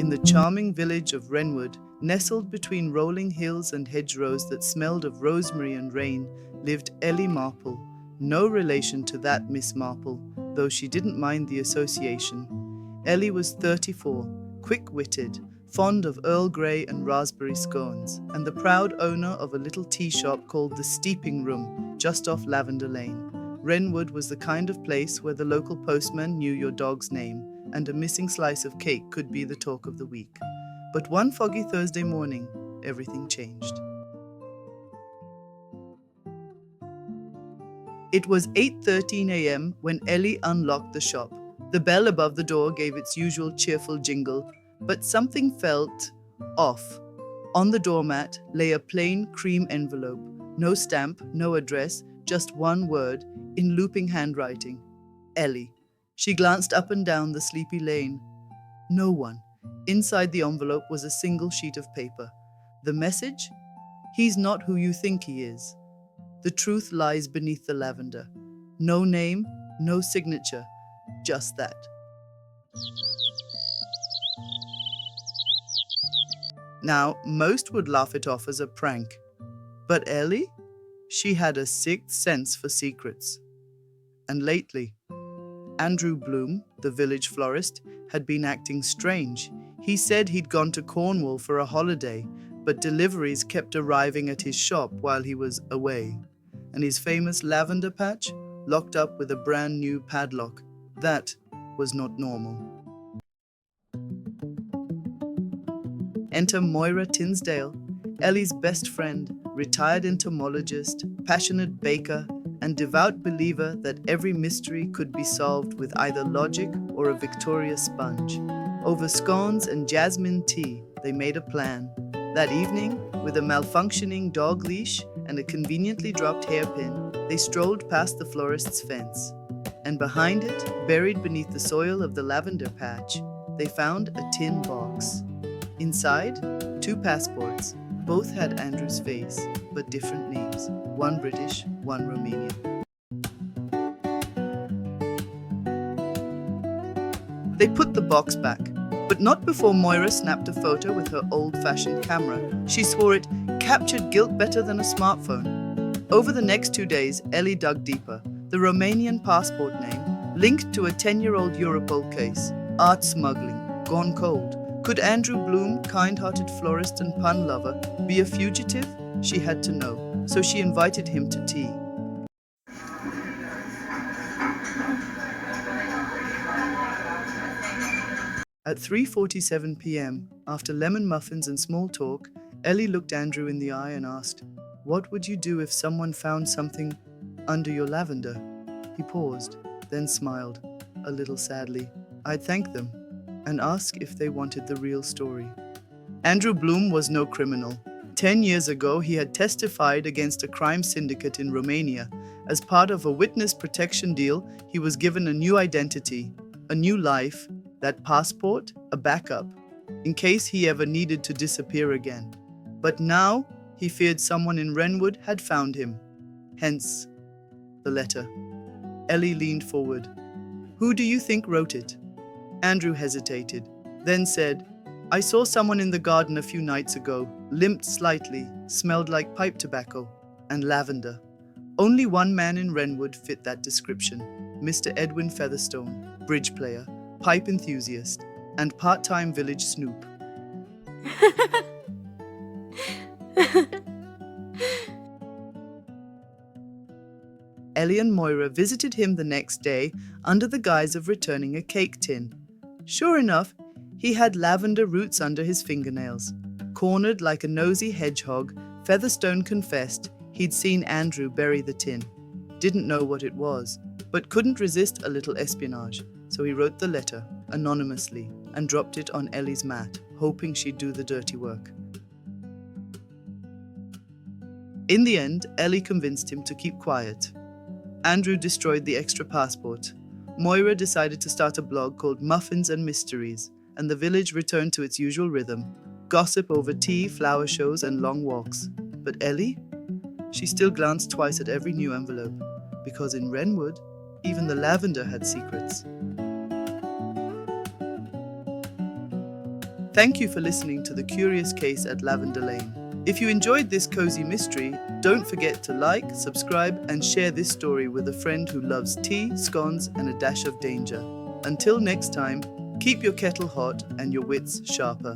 In the charming village of Wrenwood, nestled between rolling hills and hedgerows that smelled of rosemary and rain, lived Ellie Marple, no relation to that Miss Marple, though she didn't mind the association. Ellie was 34, quick-witted, fond of Earl Grey and raspberry scones, and the proud owner of a little tea shop called the Steeping Room, just off Lavender Lane. Wrenwood was the kind of place where the local postman knew your dog's name, and a missing slice of cake could be the talk of the week. But one foggy Thursday morning, everything changed. It was 8:13 a.m. when Ellie unlocked the shop. The bell above the door gave its usual cheerful jingle, but something felt off. On the doormat lay a plain cream envelope. No stamp, no address, just one word, in looping handwriting. Ellie. She glanced up and down the sleepy lane. No one. Inside the envelope was a single sheet of paper. The message? He's not who you think he is. The truth lies beneath the lavender. No name, no signature, just that. Now, most would laugh it off as a prank. But Ellie? She had a sixth sense for secrets. And lately, Andrew Bloom, the village florist, had been acting strange. He said he'd gone to Cornwall for a holiday, but deliveries kept arriving at his shop while he was away. And his famous lavender patch, locked up with a brand new padlock. That was not normal. Enter Moira Tinsdale, Ellie's best friend, retired entomologist, passionate baker, and devout believer that every mystery could be solved with either logic or a Victoria sponge. Over scones and jasmine tea, they made a plan. That evening, with a malfunctioning dog leash and a conveniently dropped hairpin, they strolled past the florist's fence. And behind it, buried beneath the soil of the lavender patch, they found a tin box. Inside, 2 passports. Both had Andrew's face, but different names. One British, one Romanian. They put the box back, but not before Moira snapped a photo with her old-fashioned camera. She swore it captured guilt better than a smartphone. Over the next 2 days, Ellie dug deeper. The Romanian passport name, linked to a 10-year-old Europol case. Art smuggling, gone cold. Could Andrew Bloom, kind-hearted florist and pun lover, be a fugitive? She had to know, so she invited him to tea. At 3:47 p.m., after lemon muffins and small talk, Ellie looked Andrew in the eye and asked, "What would you do if someone found something under your lavender?" He paused, then smiled, a little sadly. "I'd thank them and ask if they wanted the real story." Andrew Bloom was no criminal. 10 years ago, he had testified against a crime syndicate in Romania. As part of a witness protection deal, he was given a new identity, a new life, that passport, a backup, in case he ever needed to disappear again. But now, he feared someone in Wrenwood had found him. Hence, the letter. Ellie leaned forward. "Who do you think wrote it?" Andrew hesitated, then said, "I saw someone in the garden a few nights ago, limped slightly, smelled like pipe tobacco and lavender." Only one man in Wrenwood fit that description, Mr. Edwin Featherstone, bridge player, pipe enthusiast, and part-time village snoop. Ellie and Moira visited him the next day under the guise of returning a cake tin. Sure enough, he had lavender roots under his fingernails. Cornered like a nosy hedgehog, Featherstone confessed he'd seen Andrew bury the tin. Didn't know what it was, but couldn't resist a little espionage, so he wrote the letter, anonymously, and dropped it on Ellie's mat, hoping she'd do the dirty work. In the end, Ellie convinced him to keep quiet. Andrew destroyed the extra passport. Moira decided to start a blog called Muffins and Mysteries, and the village returned to its usual rhythm, gossip over tea, flower shows, and long walks. But Ellie? She still glanced twice at every new envelope, because in Wrenwood, even the lavender had secrets. Thank you for listening to The Curious Case at Lavender Lane. If you enjoyed this cozy mystery, don't forget to like, subscribe, and share this story with a friend who loves tea, scones, and a dash of danger. Until next time, keep your kettle hot and your wits sharper.